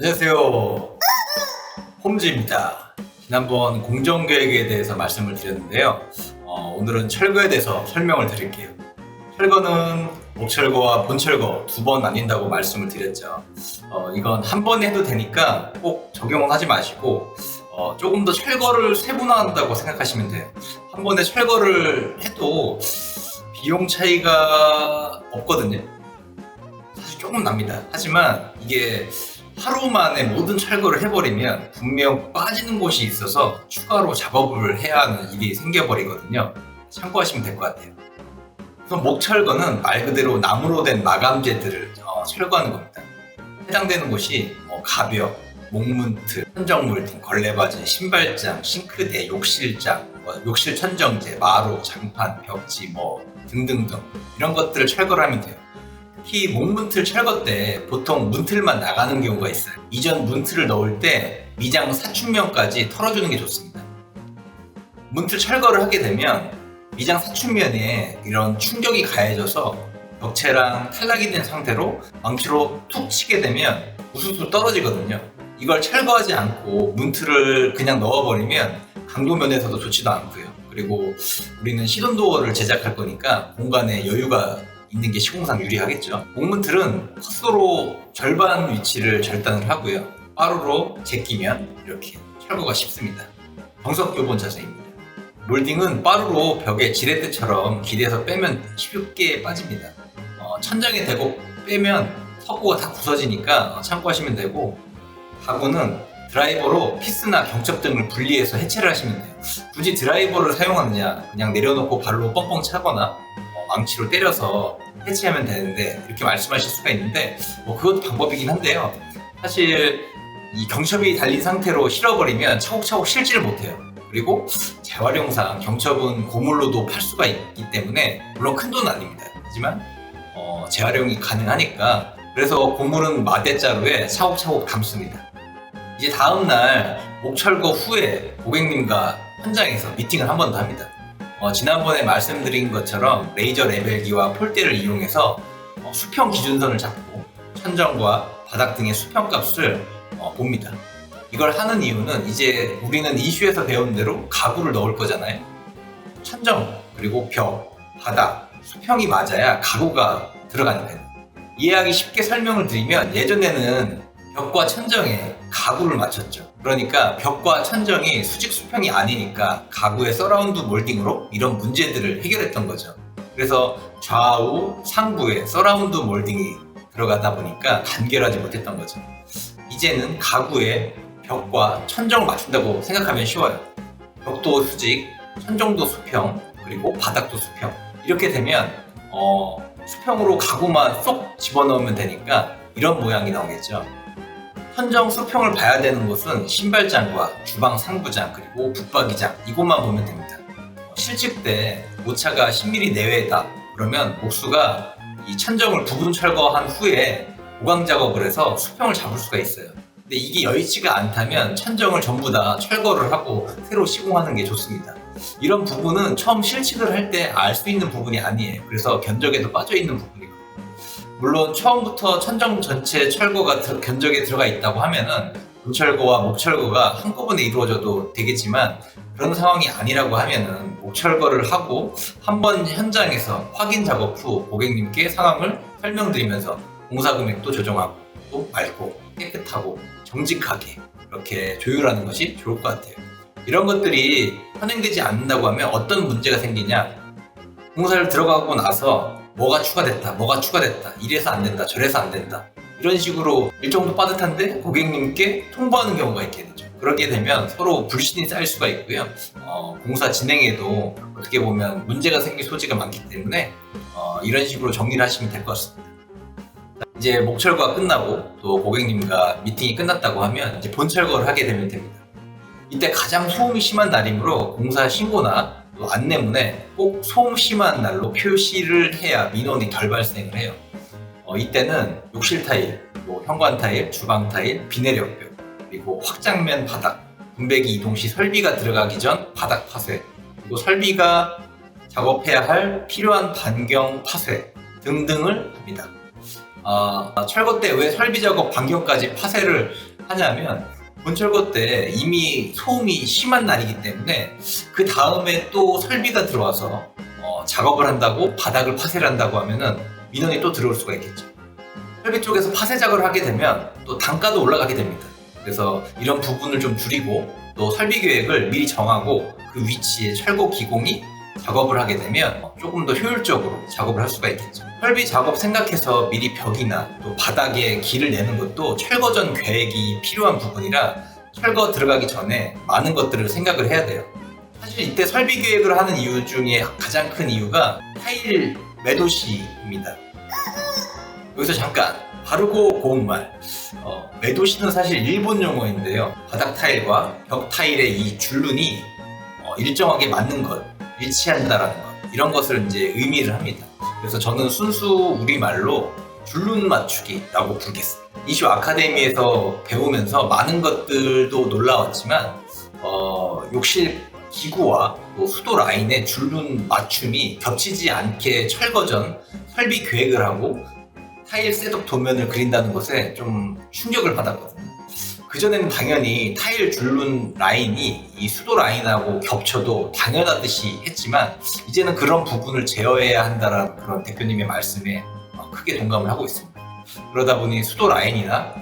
안녕하세요. 홈즈입니다. 지난번 공정계획에 대해서 말씀을 드렸는데요. 오늘은 철거에 대해서 설명을 드릴게요. 철거는 목철거와 본철거 두 번 나뉜다고 말씀을 드렸죠. 이건 한 번에 해도 되니까 꼭 적용은 하지 마시고 조금 더 철거를 세분화한다고 생각하시면 돼요. 한 번에 철거를 해도 비용 차이가 없거든요. 사실 조금 납니다. 하지만 이게 하루 만에 모든 철거를 해버리면 분명 빠지는 곳이 있어서 추가로 작업을 해야 하는 일이 생겨버리거든요. 참고하시면 될 것 같아요. 그래서 목철거는 말 그대로 나무로 된 마감재들을 철거하는 겁니다. 해당되는 곳이 가벽, 목문틀, 천정몰딩, 걸레바지, 신발장, 싱크대, 욕실장, 욕실 천정재, 마루, 장판, 벽지 등등등 이런 것들을 철거를 하면 돼요. 특히 목문틀 철거 때 보통 문틀만 나가는 경우가 있어요. 이전 문틀을 넣을 때 미장 사춘면까지 털어주는 게 좋습니다. 문틀 철거를 하게 되면 미장 사춘면에 이런 충격이 가해져서 벽체랑 탈락이 된 상태로 망치로 툭 치게 되면 우수수 떨어지거든요. 이걸 철거하지 않고 문틀을 그냥 넣어버리면 강도 면에서도 좋지도 않고요. 그리고 우리는 시돈도어를 제작할 거니까 공간에 여유가 있는 게 시공상 유리하겠죠. 목문틀은 컷으로 절반 위치를 절단을 하고요. 빠루로 제끼면 이렇게 철거가 쉽습니다. 정석교본 자세입니다. 몰딩은 빠루로 벽에 지렛대처럼 기대서 빼면 쉽게 빠집니다. 천장에 대고 빼면 석고가 다 부서지니까 참고하시면 되고, 가구는 드라이버로 피스나 경첩 등을 분리해서 해체를 하시면 돼요. 굳이 드라이버를 사용하느냐, 그냥 내려놓고 발로 뻥뻥 차거나 망치로 때려서 해체하면 되는데 이렇게 말씀하실 수가 있는데 그것도 방법이긴 한데요. 사실 이 경첩이 달린 상태로 실어버리면 차곡차곡 실지를 못해요. 그리고 재활용상 경첩은 고물로도 팔 수가 있기 때문에 물론 큰 돈은 아닙니다. 하지만 재활용이 가능하니까, 그래서 고물은 마대자루에 차곡차곡 담습니다. 이제 다음날 목철거 후에 고객님과 현장에서 미팅을 한 번 더 합니다. 지난번에 말씀드린 것처럼 레이저 레벨기와 폴대를 이용해서 수평 기준선을 잡고 천정과 바닥 등의 수평값을 봅니다. 이걸 하는 이유는 이제 우리는 이슈에서 배운 대로 가구를 넣을 거잖아요. 천정, 그리고 벽, 바닥, 수평이 맞아야 가구가 들어가니까요. 이해하기 쉽게 설명을 드리면 예전에는 벽과 천정에 가구를 맞췄죠. 그러니까 벽과 천정이 수직 수평이 아니니까 가구의 서라운드 몰딩으로 이런 문제들을 해결했던 거죠. 그래서 좌우 상부에 서라운드 몰딩이 들어가다 보니까 간결하지 못했던 거죠. 이제는 가구에 벽과 천정을 맞춘다고 생각하면 쉬워요. 벽도 수직, 천정도 수평, 그리고 바닥도 수평. 이렇게 되면 수평으로 가구만 쏙 집어넣으면 되니까 이런 모양이 나오겠죠. 천정 수평을 봐야 되는 곳은 신발장과 주방 상부장, 그리고 붙박이장, 이곳만 보면 됩니다. 실측 때 오차가 10mm 내외다 그러면 목수가 이 천정을 부분 철거한 후에 보강 작업을 해서 수평을 잡을 수가 있어요. 근데 이게 여의치가 않다면 천정을 전부 다 철거를 하고 새로 시공하는 게 좋습니다. 이런 부분은 처음 실측을 할 때 알 수 있는 부분이 아니에요. 그래서 견적에도 빠져 있는 부분이거든요. 물론 처음부터 천정 전체 철거가 견적에 들어가 있다고 하면은 본철거와 목철거가 한꺼번에 이루어져도 되겠지만, 그런 상황이 아니라고 하면은 목철거를 하고 한번 현장에서 확인 작업 후 고객님께 상황을 설명드리면서 공사 금액도 조정하고 또 맑고 깨끗하고 정직하게 이렇게 조율하는 것이 좋을 것 같아요. 이런 것들이 현행되지 않는다고 하면 어떤 문제가 생기냐, 공사를 들어가고 나서 뭐가 추가됐다, 이래서 안 된다, 저래서 안 된다, 이런 식으로 일정도 빠듯한데 고객님께 통보하는 경우가 있게 되죠. 그렇게 되면 서로 불신이 쌓일 수가 있고요. 공사 진행에도 어떻게 보면 문제가 생길 소지가 많기 때문에 이런 식으로 정리를 하시면 될 것 같습니다. 이제 목철거가 끝나고 또 고객님과 미팅이 끝났다고 하면 이제 본철거를 하게 되면 됩니다. 이때 가장 소음이 심한 날이므로 공사 신고나 또 안내문에 꼭 소음 심한 날로 표시를 해야 민원이 덜 발생을 해요. 이때는 욕실 타일, 현관 타일, 주방 타일, 비내력벽, 그리고 확장면 바닥, 분배기 이동 시 설비가 들어가기 전 바닥 파쇄, 그리고 설비가 작업해야 할 필요한 반경 파쇄 등등을 합니다. 철거 때 왜 설비 작업 반경까지 파쇄를 하냐면 본철거 때 이미 소음이 심한 날이기 때문에 그 다음에 또 설비가 들어와서 작업을 한다고 바닥을 파쇄를 한다고 하면은 민원이 또 들어올 수가 있겠죠. 설비 쪽에서 파쇄 작업을 하게 되면 또 단가도 올라가게 됩니다. 그래서 이런 부분을 좀 줄이고 또 설비 계획을 미리 정하고 그 위치에 철거 기공이 작업을 하게 되면 조금 더 효율적으로 작업을 할 수가 있겠죠. 설비 작업 생각해서 미리 벽이나 또 바닥에 길을 내는 것도 철거 전 계획이 필요한 부분이라 철거 들어가기 전에 많은 것들을 생각을 해야 돼요. 사실 이때 설비 계획을 하는 이유 중에 가장 큰 이유가 타일 매도시입니다. 여기서 잠깐 바르고 고운 말, 매도시는 사실 일본 용어인데요. 바닥 타일과 벽 타일의 이 줄눈이 일정하게 맞는 것, 일치한다라는 것, 이런 것을 이제 의미를 합니다. 그래서 저는 순수 우리말로 줄눈 맞추기라고 부르겠습니다. 이슈 아카데미에서 배우면서 많은 것들도 놀라웠지만 욕실 기구와 또 수도 라인의 줄눈 맞춤이 겹치지 않게 철거 전 설비 계획을 하고 타일 셋업 도면을 그린다는 것에 좀 충격을 받았거든요. 그전에는 당연히 타일 줄눈 라인이 이 수도 라인하고 겹쳐도 당연하듯이 했지만 이제는 그런 부분을 제어해야 한다는 그런 대표님의 말씀에 크게 동감을 하고 있습니다. 그러다 보니 수도 라인이나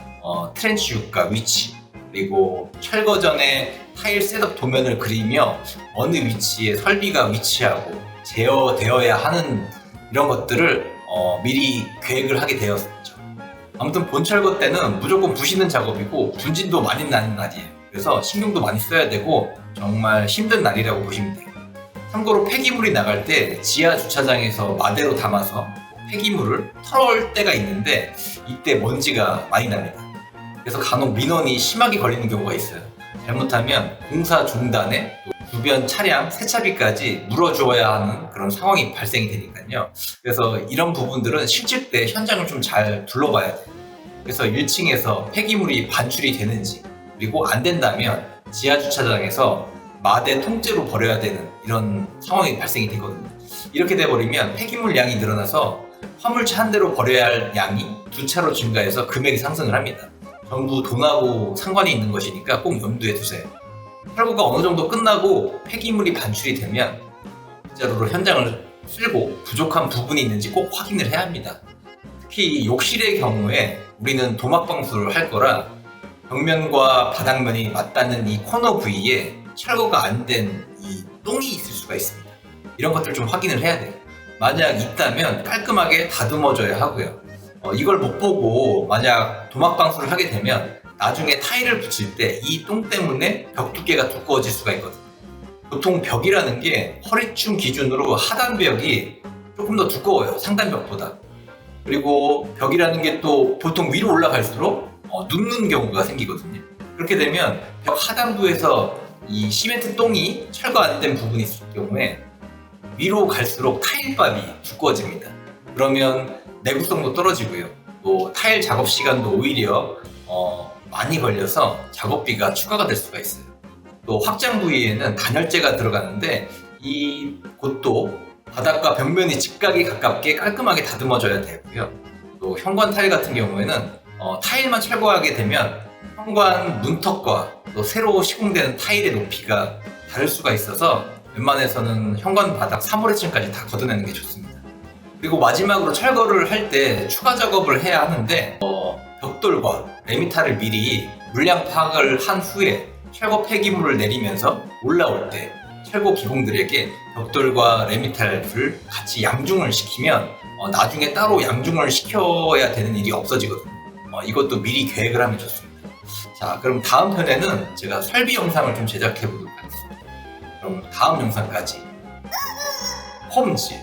트렌치 유가 위치, 그리고 철거 전에 타일 셋업 도면을 그리며 어느 위치에 설비가 위치하고 제어되어야 하는 이런 것들을 미리 계획을 하게 되었죠. 아무튼 본철거 때는 무조건 부시는 작업이고 분진도 많이 나는 날이에요. 그래서 신경도 많이 써야 되고 정말 힘든 날이라고 보시면 돼요. 참고로 폐기물이 나갈 때 지하 주차장에서 마대로 담아서 폐기물을 털어올 때가 있는데 이때 먼지가 많이 납니다. 그래서 간혹 민원이 심하게 걸리는 경우가 있어요. 잘못하면 공사 중단에 주변 차량 세차비까지 물어주어야 하는 그런 상황이 발생이 되니까요. 그래서 이런 부분들은 실질 때 현장을 좀 잘 둘러봐야 돼요. 그래서 1층에서 폐기물이 반출이 되는지, 그리고 안 된다면 지하 주차장에서 마대 통째로 버려야 되는 이런 상황이 발생이 되거든요. 이렇게 돼버리면 폐기물 양이 늘어나서 화물차 한 대로 버려야 할 양이 두 차로 증가해서 금액이 상승을 합니다. 전부 돈하고 상관이 있는 것이니까 꼭 염두에 두세요. 철거가 어느 정도 끝나고 폐기물이 반출이 되면 빗자루로 현장을 쓸고 부족한 부분이 있는지 꼭 확인을 해야 합니다. 특히 욕실의 경우에 우리는 도막방수를 할 거라 벽면과 바닥면이 맞닿는 이 코너 부위에 철거가 안 된 이 똥이 있을 수가 있습니다. 이런 것들 좀 확인을 해야 돼요. 만약 있다면 깔끔하게 다듬어줘야 하고요. 이걸 못 보고 만약 도막방수를 하게 되면 나중에 타일을 붙일 때 이 똥 때문에 벽 두께가 두꺼워질 수가 있거든요. 보통 벽이라는 게 허리춤 기준으로 하단벽이 조금 더 두꺼워요. 상단벽보다. 그리고 벽이라는 게 또 보통 위로 올라갈수록 눕는 경우가 생기거든요. 그렇게 되면 벽 하단부에서 이 시멘트 똥이 철거 안 된 부분이 있을 경우에 위로 갈수록 타일밥이 두꺼워집니다. 그러면 내구성도 떨어지고요. 또 타일 작업 시간도 오히려 많이 걸려서 작업비가 추가가 될 수가 있어요. 또 확장 부위에는 단열재가 들어가는데 이 곳도 바닥과 벽면이 직각이 가깝게 깔끔하게 다듬어줘야 되고요. 또 현관 타일 같은 경우에는 타일만 철거하게 되면 현관 문턱과 또 새로 시공되는 타일의 높이가 다를 수가 있어서 웬만해서는 현관 바닥 3월층까지 다 걷어내는 게 좋습니다. 그리고 마지막으로 철거를 할 때 추가 작업을 해야 하는데 벽돌과 레미탈을 미리 물량 파악을 한 후에 철거 폐기물을 내리면서 올라올 때 철거 기공들에게 벽돌과 레미탈을 같이 양중을 시키면 나중에 따로 양중을 시켜야 되는 일이 없어지거든요. 이것도 미리 계획을 하면 좋습니다. 자, 그럼 다음 편에는 제가 설비 영상을 좀 제작해 보도록 하겠습니다. 그럼 다음 영상까지 홈즈